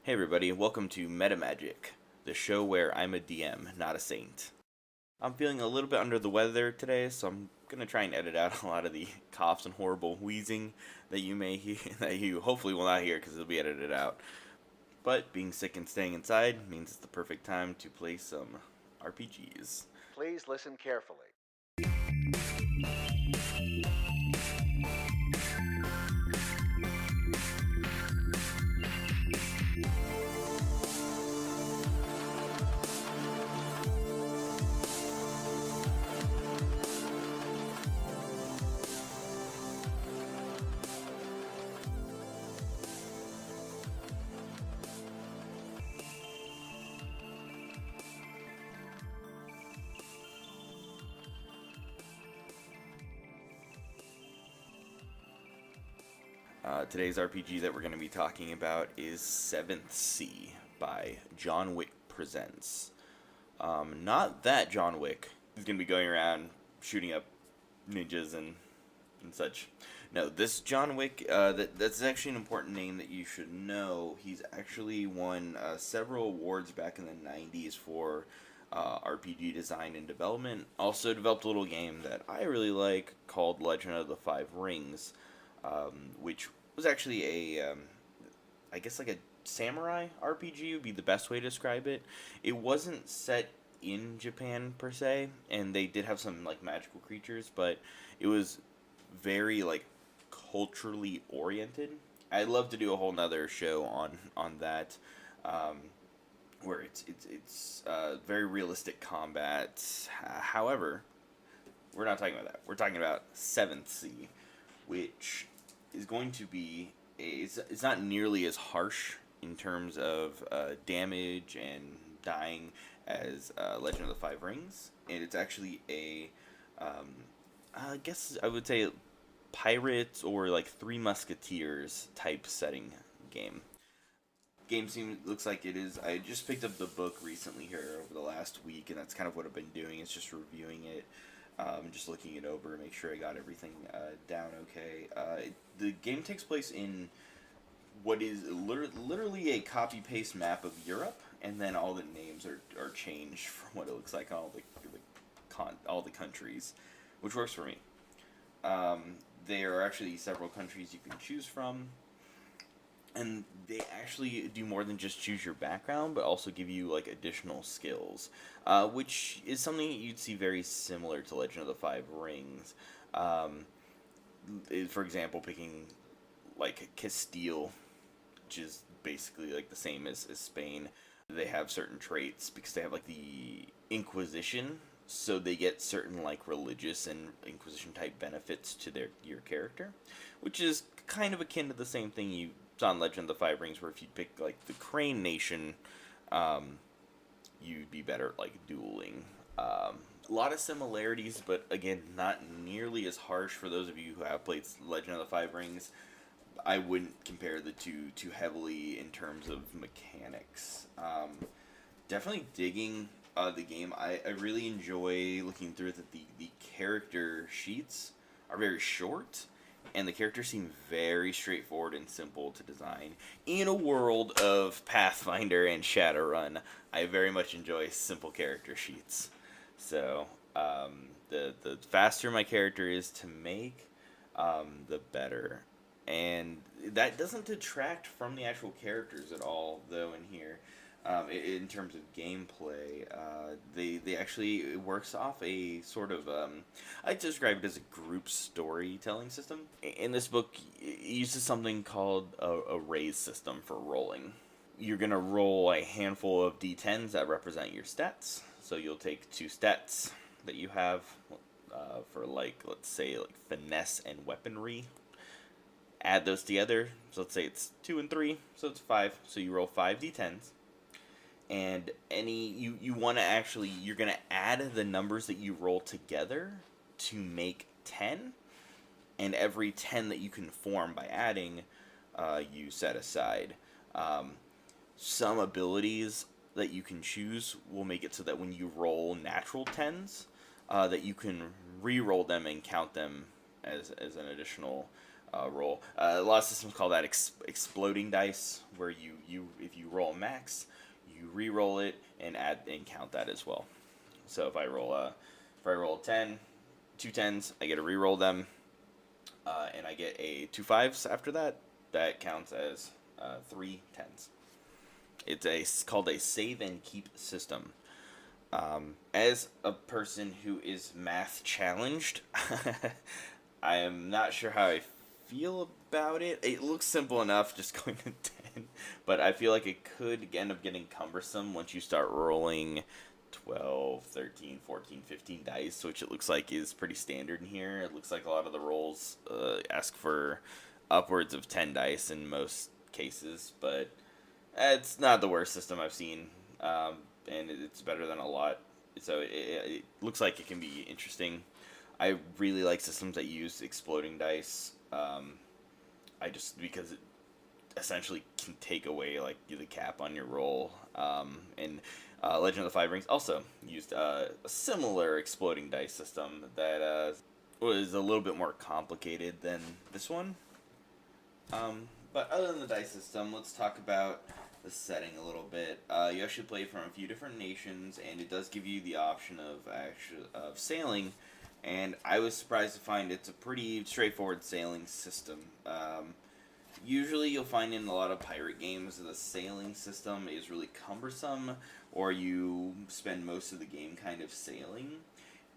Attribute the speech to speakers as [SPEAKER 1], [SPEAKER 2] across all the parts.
[SPEAKER 1] Hey everybody, welcome to MetaMagic, the show where I'm a DM, not a saint. I'm feeling a little bit under the weather today, so I'm gonna try and edit out a lot of the coughs and horrible wheezing that you may hear, that you hopefully will not hear because it'll be edited out. But being sick and staying inside means it's the perfect time to play some RPGs.
[SPEAKER 2] Please listen carefully.
[SPEAKER 1] Today's RPG that we're going to be talking about is 7th Sea by John Wick Presents. Not that John Wick is going to be going around shooting up ninjas and such. No, this John Wick, that's actually an important name that you should know. He's actually won several awards back in the 90s for RPG design and development. Also developed a little game that I really like called Legend of the Five Rings, which was actually I guess like a samurai RPG would be the best way to describe it. It wasn't set in Japan per se, and they did have some like magical creatures, but it was very like culturally oriented. I'd love to do a whole nother show on that, where it's very realistic combat. However, we're not talking about that. We're talking about Seventh Sea, which is going to be it's not nearly as harsh in terms of damage and dying as Legend of the Five Rings, and it's actually I guess I would say pirates or like Three Musketeers type setting game. Looks like it is. I just picked up the book recently here over the last week, and that's kind of what I've been doing. Is just reviewing it, just looking it over, make sure I got everything down okay. The game takes place in what is literally a copy paste map of Europe, and then all the names are changed from what it looks like on all the countries, which works for me. There are actually several countries you can choose from, and they actually do more than just choose your background, but also give you like additional skills, which is something you'd see very similar to Legend of the Five Rings. For example, picking like Castile, which is basically like the same as Spain. They have certain traits because they have like the Inquisition, so they get certain like religious and Inquisition type benefits to your character, which is kind of akin to the same thing you saw in Legend of the Five Rings, where if you pick like the Crane Nation, you'd be better at like dueling. A lot of similarities, but again, not nearly as harsh for those of you who have played Legend of the Five Rings. I wouldn't compare the two too heavily in terms of mechanics. Definitely digging the game. I really enjoy looking through that the character sheets are very short, and the characters seem very straightforward and simple to design. In a world of Pathfinder and Shadowrun, I very much enjoy simple character sheets. So the faster my character is to make, the better. And that doesn't detract from the actual characters at all, though, in here. In terms of gameplay, they actually, it works off a sort of, I describe it as a group storytelling system. In this book, it uses something called a raise system for rolling. You're going to roll a handful of d10s that represent your stats. So you'll take two stats that you have for, like, let's say, like finesse and weaponry. Add those together. So let's say it's 2 and 3, so it's 5. So you roll 5 d10s. And you want to actually, you're going to add the numbers that you roll together to make 10. And every 10 that you can form by adding, you set aside. Some abilities that you can choose will make it so that when you roll natural 10s, that you can re-roll them and count them as an additional roll. A lot of systems call that exploding dice, where you if you roll max, you re-roll it and add and count that as well. So if I roll 10, two tens, I get to re-roll them, and I get a two fives after that. That counts as three tens. It's called a save and keep system. As a person who is math challenged, I am not sure how I feel about it. It looks simple enough, just going to 10, but I feel like it could end up getting cumbersome once you start rolling 12, 13, 14, 15 dice, which it looks like is pretty standard in here. It looks like a lot of the rolls ask for upwards of 10 dice in most cases, but it's not the worst system I've seen, and it's better than a lot. So it looks like it can be interesting. I really like systems that use exploding dice. I just because it essentially can take away like the cap on your roll. And Legend of the Five Rings also used a similar exploding dice system that was a little bit more complicated than this one. But other than the dice system, let's talk about the setting a little bit. You actually play from a few different nations, and it does give you the option of sailing. And I was surprised to find it's a pretty straightforward sailing system. Usually you'll find in a lot of pirate games the sailing system is really cumbersome, or you spend most of the game kind of sailing.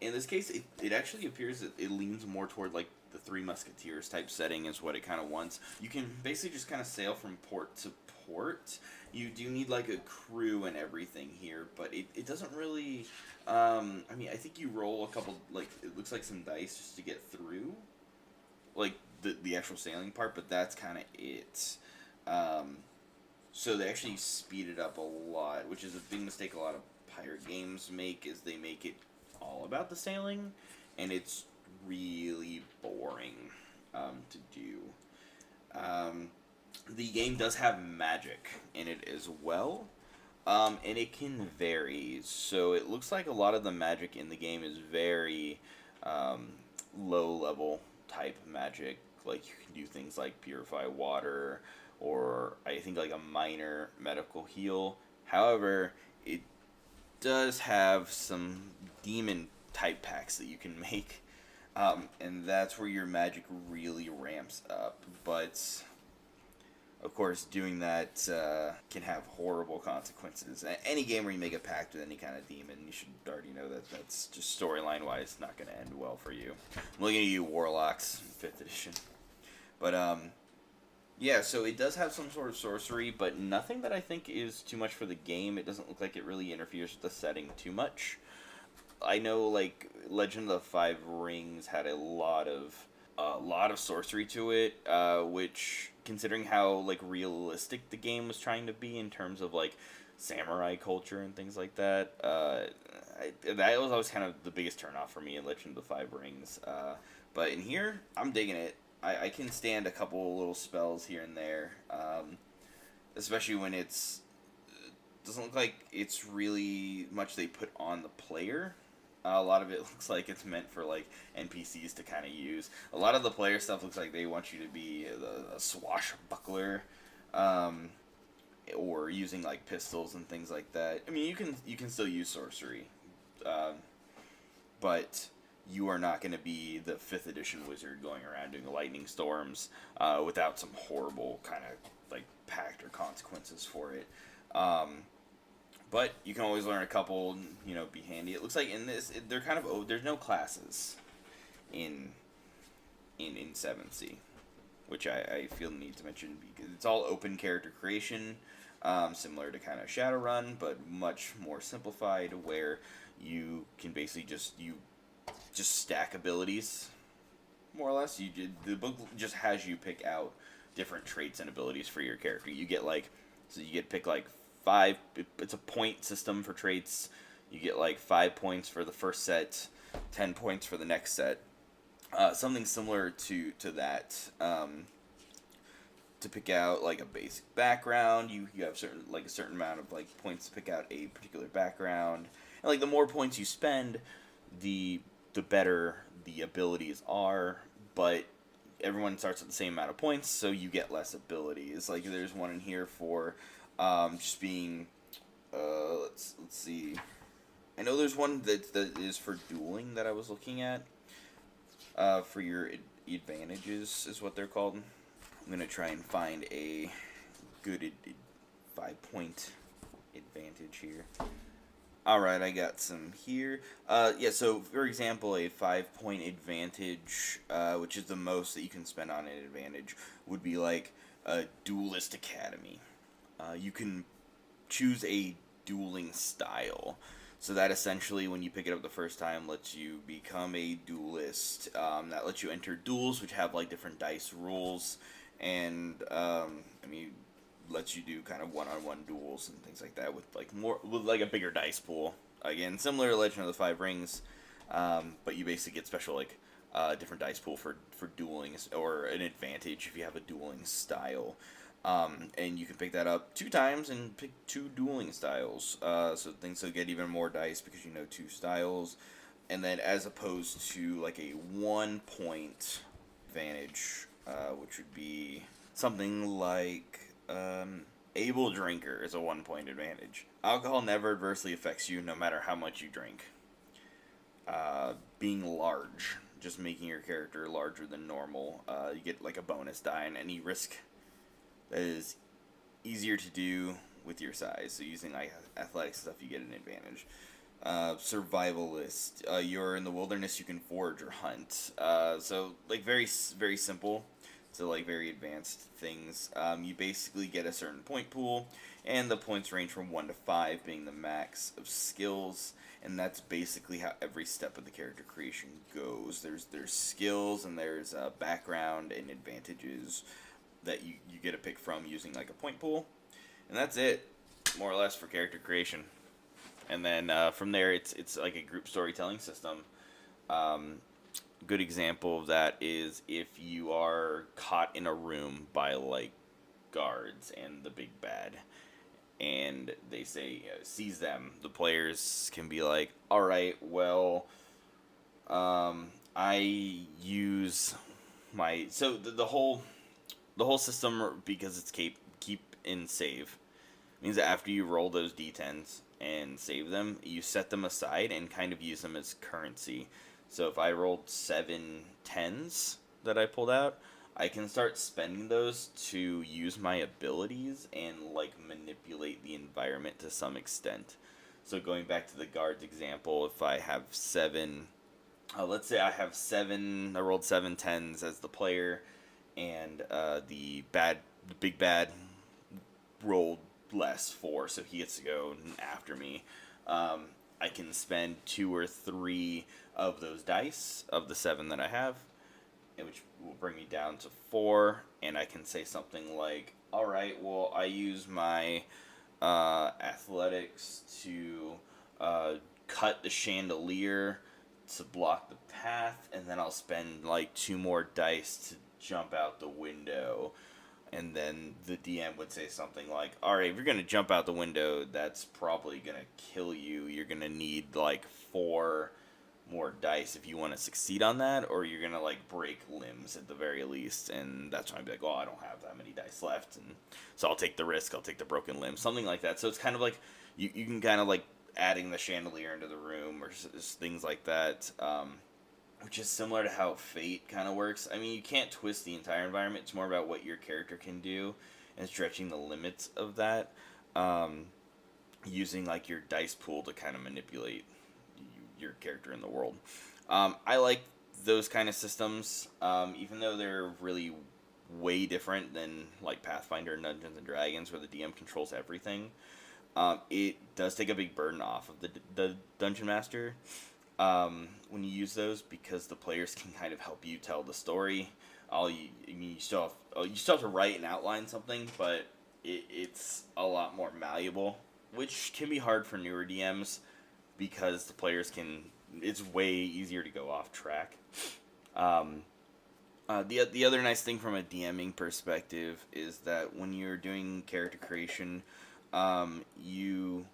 [SPEAKER 1] In this case, it actually appears that it leans more toward like the Three Musketeers type setting is what it kind of wants. You can basically just kind of sail from port to port. You do need like a crew and everything here, but it doesn't really... I mean, I think you roll a couple, like, it looks like some dice just to get through, like, the actual sailing part, but that's kind of it. So they actually speed it up a lot, which is a big mistake a lot of pirate games make, is they make it all about the sailing, and it's really boring to do. The game does have magic in it as well. And it can vary. So it looks like a lot of the magic in the game is very low level type magic. Like you can do things like purify water, or I think like a minor medical heal. However, it does have some demon type packs that you can make. And that's where your magic really ramps up. But of course, doing that can have horrible consequences. Any game where you make a pact with any kind of demon, you should already know that that's just storyline-wise not going to end well for you. I'm looking at you, Warlocks, 5th edition. But, yeah, so it does have some sort of sorcery, but nothing that I think is too much for the game. It doesn't look like it really interferes with the setting too much. I know, like, Legend of the Five Rings had a lot of sorcery to it, which, considering how like realistic the game was trying to be in terms of like samurai culture and things like that, that was always kind of the biggest turnoff for me in Legend of the Five Rings. But in here, I'm digging it. I can stand a couple little spells here and there, especially when doesn't look like it's really much they put on the player. A lot of it looks like it's meant for like NPCs to kind of use. A lot of the player stuff looks like they want you to be a swashbuckler, or using like pistols and things like that. I mean, you can still use sorcery, but you are not going to be the 5th edition wizard going around doing lightning storms without some horrible kind of like pact or consequences for it. But you can always learn a couple, be handy. It looks like in this, they're kind of, there's no classes in 7th C, which I feel the need to mention because it's all open character creation, similar to kind of Shadowrun, but much more simplified, where you can basically just stack abilities, more or less. The book just has you pick out different traits and abilities for your character. You get pick like 5, it's a point system for traits. You get like 5 points for the first set, 10 points for the next set. Something similar to that. To pick out like a basic background, you have a certain amount of like points to pick out a particular background. And like the more points you spend, the better the abilities are. But everyone starts with the same amount of points, so you get less abilities. Like there's one in here for just being. Let's see. I know there's one that is for dueling that I was looking at. For your advantages is what they're called. I'm gonna try and find a good 5-point advantage here. Alright, I got some here. Yeah, so for example, a 5-point advantage, which is the most that you can spend on an advantage, would be like a Duelist Academy. You can choose a dueling style. So that essentially, when you pick it up the first time, lets you become a duelist. That lets you enter duels, which have like different dice rules, and lets you do kind of one-on-one duels and things like that with like a bigger dice pool. Again, similar to Legend of the Five Rings, but you basically get special like different dice pool for dueling, or an advantage if you have a dueling style. And you can pick that up 2 times and pick 2 dueling styles. So things will get even more dice because you know 2 styles. And then as opposed to like a 1-point advantage, which would be something like Able Drinker is a 1-point advantage. Alcohol never adversely affects you no matter how much you drink. Being large, just making your character larger than normal. You get like a bonus die on any risk that is easier to do with your size. So using like athletic stuff, you get an advantage. Survivalist. You're in the wilderness, you can forage or hunt. So like very simple to like very advanced things. You basically get a certain point pool, and the points range from 1 to 5 being the max of skills. And that's basically how every step of the character creation goes. There's skills, and there's background and advantages that you get to pick from using like a point pool, and that's it, more or less, for character creation. And then from there, it's like a group storytelling system. Good example of that is if you are caught in a room by like guards and the big bad, and they say seize them. The players can be like, all right, well, I use my the whole system, because it's keep and save, means that after you roll those d10s and save them, you set them aside and kind of use them as currency. So if I rolled 7 10s that I pulled out, I can start spending those to use my abilities and like manipulate the environment to some extent. So going back to the guards example, if I have 7, let's say I rolled 7 10s as the player, and the big bad rolled less 4, so he gets to go after me. I can spend 2 or 3 of those dice of the 7 that I have, which will bring me down to 4, and I can say something like, all right, well, I use my athletics to cut the chandelier to block the path, and then I'll spend like 2 more dice to jump out the window. And then the DM would say something like, all right, if you're going to jump out the window, that's probably going to kill you. You're going to need like 4 more dice if you want to succeed on that, or you're going to like break limbs at the very least. And that's when I'd be like, oh, I don't have that many dice left, and so I'll take the risk. I'll take the broken limb, something like that. So it's kind of like you can kind of like adding the chandelier into the room, or things like that, which is similar to how Fate kind of works. I mean, you can't twist the entire environment. It's more about what your character can do and stretching the limits of that, using like your dice pool to kind of manipulate your character in the world. I like those kind of systems, even though they're really way different than like Pathfinder and Dungeons and Dragons, where the DM controls everything. It does take a big burden off of the Dungeon Master when you use those, because the players can kind of help you tell the story. You still have to write and outline something, but it's a lot more malleable, which can be hard for newer DMs, because the players it's way easier to go off track. The other nice thing from a DMing perspective is that when you're doing character creation, you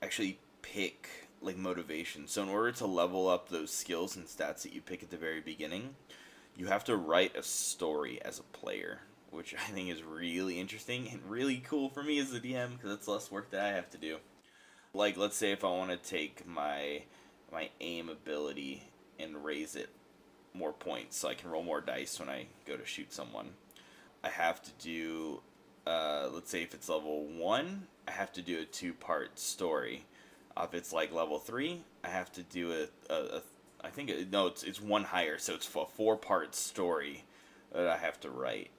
[SPEAKER 1] actually pick like motivation. So in order to level up those skills and stats that you pick at the very beginning, you have to write a story as a player, which I think is really interesting and really cool for me as a DM because it's less work that I have to do. Like, let's say if I want to take my aim ability and raise it more points so I can roll more dice when I go to shoot someone. I have to do, let's say if it's level 1, I have to do a 2-part story. If it's like level 3, I have to do I think, no, it's one higher, so it's a 4-part story that I have to write.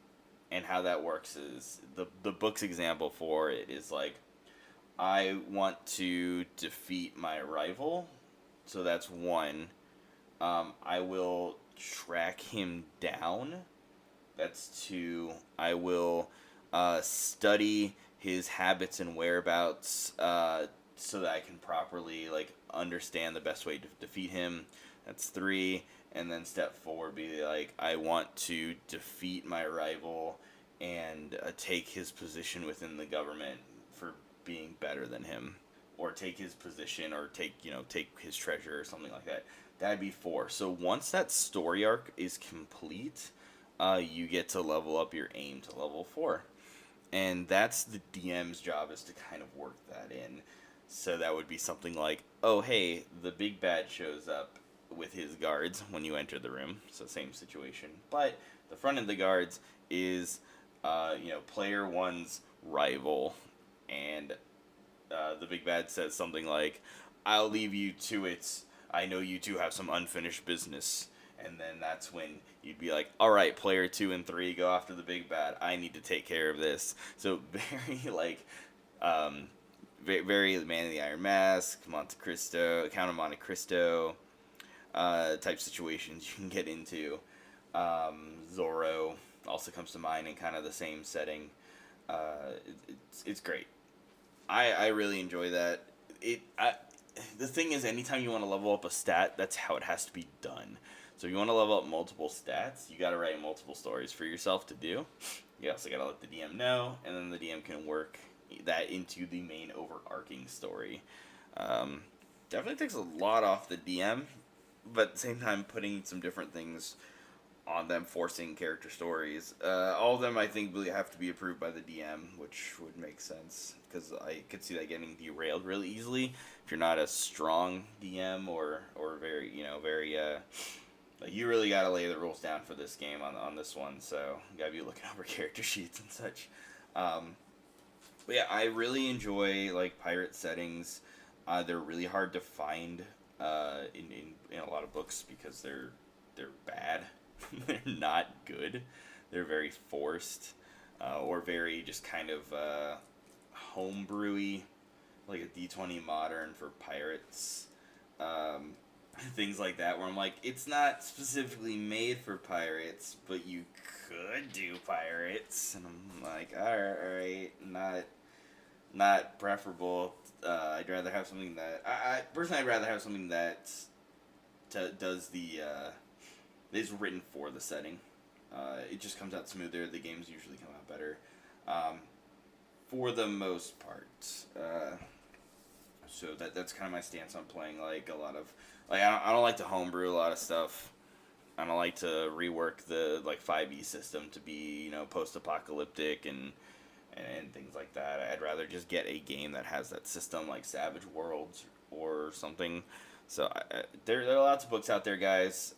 [SPEAKER 1] And how that works is, the book's example for it is like, I want to defeat my rival, so that's 1. I will track him down. That's 2. I will study his habits and whereabouts so that I can properly like understand the best way to defeat him. That's 3. And then step 4 would be like, I want to defeat my rival and take his position within the government for being better than him, or take his position, or take his treasure or something like that. That'd be 4. So once that story arc is complete, you get to level up your aim to level 4. And that's the DM's job, is to kind of work that in. So that would be something like, oh hey, the big bad shows up with his guards when you enter the room. So same situation. But the front of the guards is, player 1's rival. And the big bad says something like, I'll leave you to it. I know you two have some unfinished business. And then that's when you'd be like, all right, player 2 and 3, go after the big bad. I need to take care of this. So very like, very Man in the Iron Mask, Count of Monte Cristo type situations you can get into. Zorro also comes to mind in kind of the same setting. It's great. I really enjoy that. The thing is, anytime you want to level up a stat, that's how it has to be done. So if you want to level up multiple stats, you got to write multiple stories for yourself to do. You also got to let the DM know, and then the DM can work that into the main overarching story. Definitely takes a lot off the DM, but at the same time putting some different things on them, forcing character stories. All of them, I think, really have to be approved by the DM, which would make sense, because I could see that getting derailed really easily if you're not a strong DM or very, you really got to lay the rules down for this game on this one, so you got to be looking over character sheets and such. But yeah, I really enjoy, like, pirate settings. They're really hard to find in a lot of books because they're bad. They're not good. They're very forced, or very just kind of homebrewy, like a D20 modern for pirates. Things like that, where I'm like, it's not specifically made for pirates, but you could do pirates, and I'm like, alright, not preferable. I'd rather have something that personally, I'd rather have something that does the is written for the setting. It just comes out smoother. The games usually come out better, for the most part. So that's kind of my stance on playing, like, a lot of, like, I don't like to homebrew a lot of stuff. I don't like to rework the, like, 5e system to be, post-apocalyptic and things like that. I'd rather just get a game that has that system, like Savage Worlds or something. So there are lots of books out there, guys.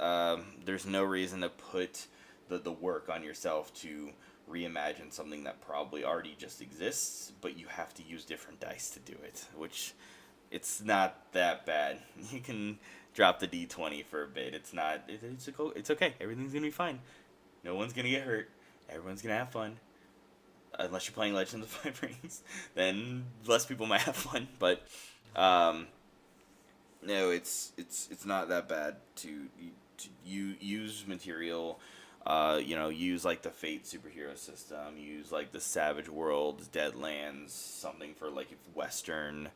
[SPEAKER 1] There's no reason to put the work on yourself to reimagine something that probably already just exists, but you have to use different dice to do it, which it's not that bad. You can drop the D20 for a bit. It's okay. Everything's gonna be fine. No one's gonna get hurt. Everyone's gonna have fun. Unless you're playing Legends of Five Rings, then less people might have fun. But no, it's not that bad to use material. Use like the Fate superhero system. Use like the Savage Worlds, Deadlands, something for like Western.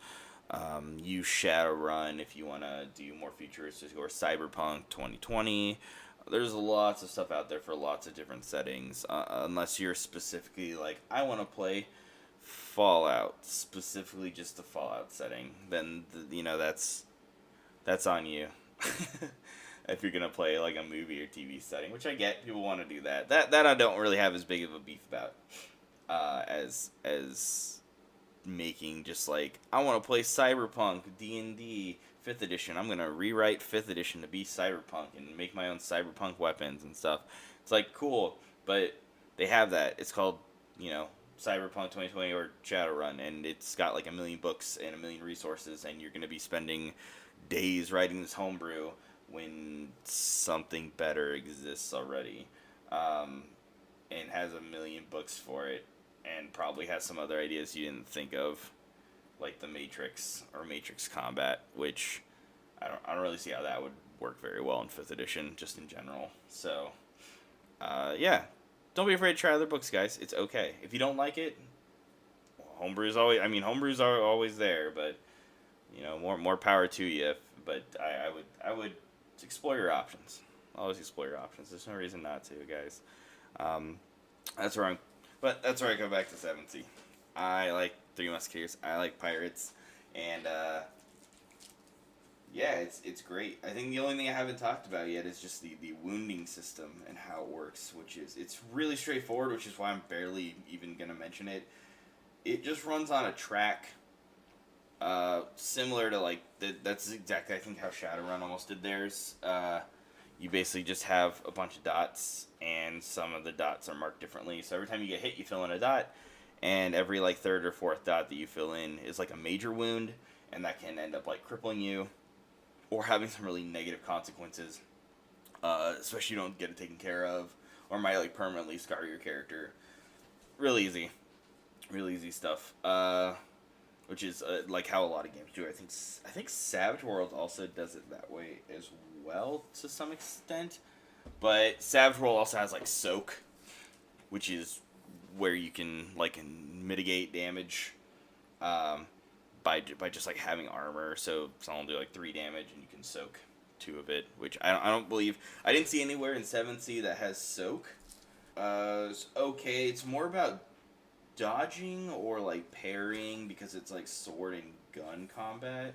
[SPEAKER 1] Use Shadowrun if you want to do more futuristic, or Cyberpunk 2020. There's lots of stuff out there for lots of different settings. Unless you're specifically like, I want to play Fallout, specifically just the Fallout setting, then that's on you. if you're gonna play like a movie or TV setting, which I get, people want to do that. That I don't really have as big of a beef about, as making just like I want to play Cyberpunk D&D 5th edition. I'm gonna rewrite 5th edition to be Cyberpunk and make my own Cyberpunk weapons and stuff. It's like cool, but they have that. It's called, Cyberpunk 2020 or Shadowrun, and it's got like a million books and a million resources, and you're gonna be spending days writing this homebrew when something better exists already, and has a million books for it, and probably has some other ideas you didn't think of, like the Matrix or Matrix Combat, which I don't really see how that would work very well in 5th edition, just in general. So, yeah, don't be afraid to try other books, guys. It's okay. If you don't like it, homebrews are always there, but more power to you. But I would explore your options. Always explore your options. There's no reason not to, guys. That's where I go back to 7th. I like Three Musketeers. I like Pirates, and yeah, it's great. I think the only thing I haven't talked about yet is just the wounding system and how it works, it's really straightforward, which is why I'm barely even gonna mention it. It just runs on a track, similar to that's exactly I think how Shadowrun almost did theirs. You basically just have a bunch of dots, and some of the dots are marked differently. So every time you get hit, you fill in a dot, and every third or fourth dot that you fill in is like a major wound, and that can end up crippling you, or having some really negative consequences, especially if you don't get it taken care of, or might permanently scar your character. Real easy stuff. Which is how a lot of games do. I think Savage World also does it that way as well to some extent, but Savage World also has Soak, which is where you can mitigate damage, by just having armor. So someone will do 3 damage and you can soak 2 of it, which I don't believe I didn't see anywhere in 7th that has soak. It's okay. It's more about dodging or parrying because it's sword and gun combat.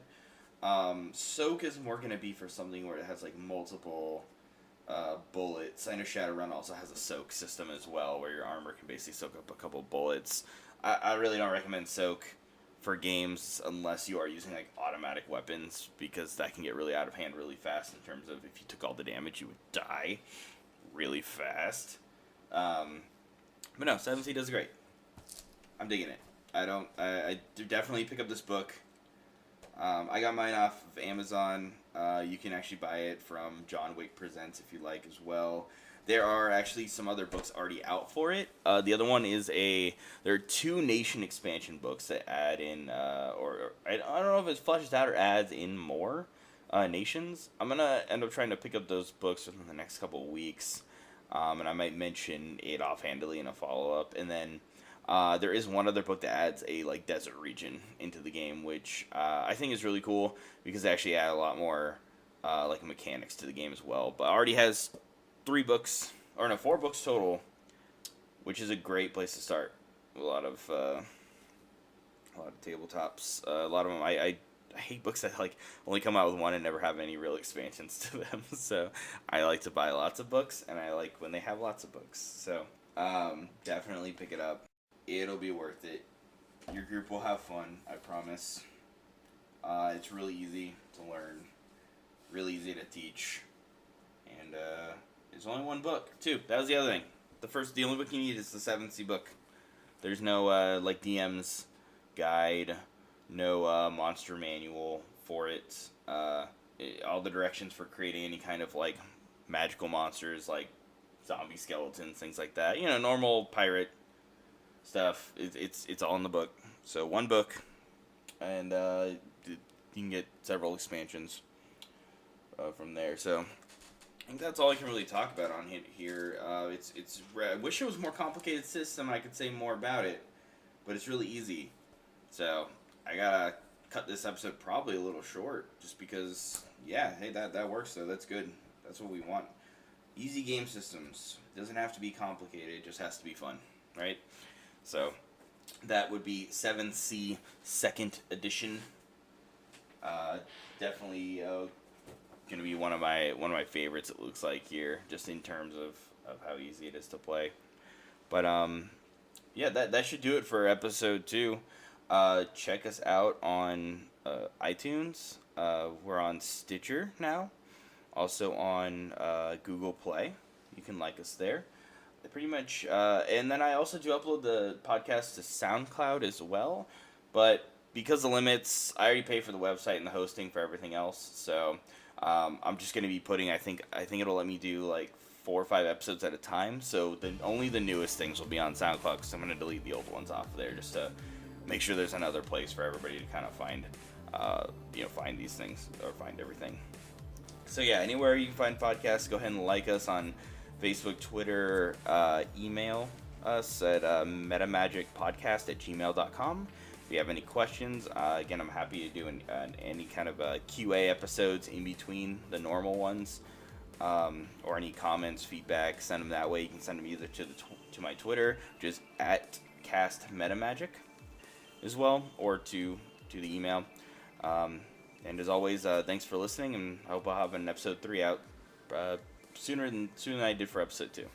[SPEAKER 1] Soak is more gonna be for something where it has multiple bullets. I know Shadowrun also has a soak system as well, where your armor can basically soak up a couple bullets. I really don't recommend soak for games unless you are using automatic weapons, because that can get really out of hand really fast in terms of if you took all the damage you would die really fast. But no, 7th does great. I'm digging it. I definitely pick up this book. I got mine off of Amazon. You can actually buy it from John Wick Presents if you like as well. There are actually some other books already out for it. The other one is there are 2 nation expansion books that add in, or I don't know if it fleshes out or adds in more nations. I'm going to end up trying to pick up those books within the next couple of weeks. And I might mention it offhandedly in a follow-up. And then there is one other book that adds a desert region into the game, which I think is really cool because they actually add a lot more mechanics to the game as well. But it already has 4 books total, which is a great place to start. A lot of tabletops. A lot of them I hate books that only come out with 1 and never have any real expansions to them. So I like to buy lots of books, and I like when they have lots of books. So definitely pick it up. It'll be worth it. Your group will have fun, I promise. It's really easy to learn, really easy to teach, and it's only 1 book too. That was the other thing. The only book you need is the 7th book. There's no DM's guide, no monster manual for it. All the directions for creating any kind of magical monsters, like zombie skeletons, things like that. Normal pirate stuff. It's all in the book. So 1 book, and you can get several expansions from there. So I think that's all I can really talk about on here. I wish it was a more complicated system. I could say more about it, but it's really easy. So I gotta cut this episode probably a little short, just because. Yeah, hey, that works though. That's good. That's what we want. Easy game systems. It doesn't have to be complicated. It just has to be fun, right? So that would be 7th 2nd edition. Definitely going to be one of my favorites. It looks like here, just in terms of how easy it is to play. But yeah, that should do it for episode 2. Check us out on iTunes. We're on Stitcher now. Also on Google Play. You can like us there. Pretty much. And then I also do upload the podcast to SoundCloud as well. But because of the limits, I already pay for the website and the hosting for everything else. So I'm just going to be putting, I think it'll let me do like 4 or 5 episodes at a time. So only the newest things will be on SoundCloud, because I'm going to delete the old ones off there just to make sure there's another place for everybody to kind of find these things or find everything. So yeah, anywhere you can find podcasts, go ahead and like us on Facebook, Twitter, email us at metamagicpodcast@gmail.com. If you have any questions, again, I'm happy to do any kind of QA episodes in between the normal ones, or any comments, feedback, send them that way. You can send them either to my Twitter, which is @castmetamagic as well, or to the email. And as always, thanks for listening, and I hope I'll have an episode 3 out sooner than I did for episode 2.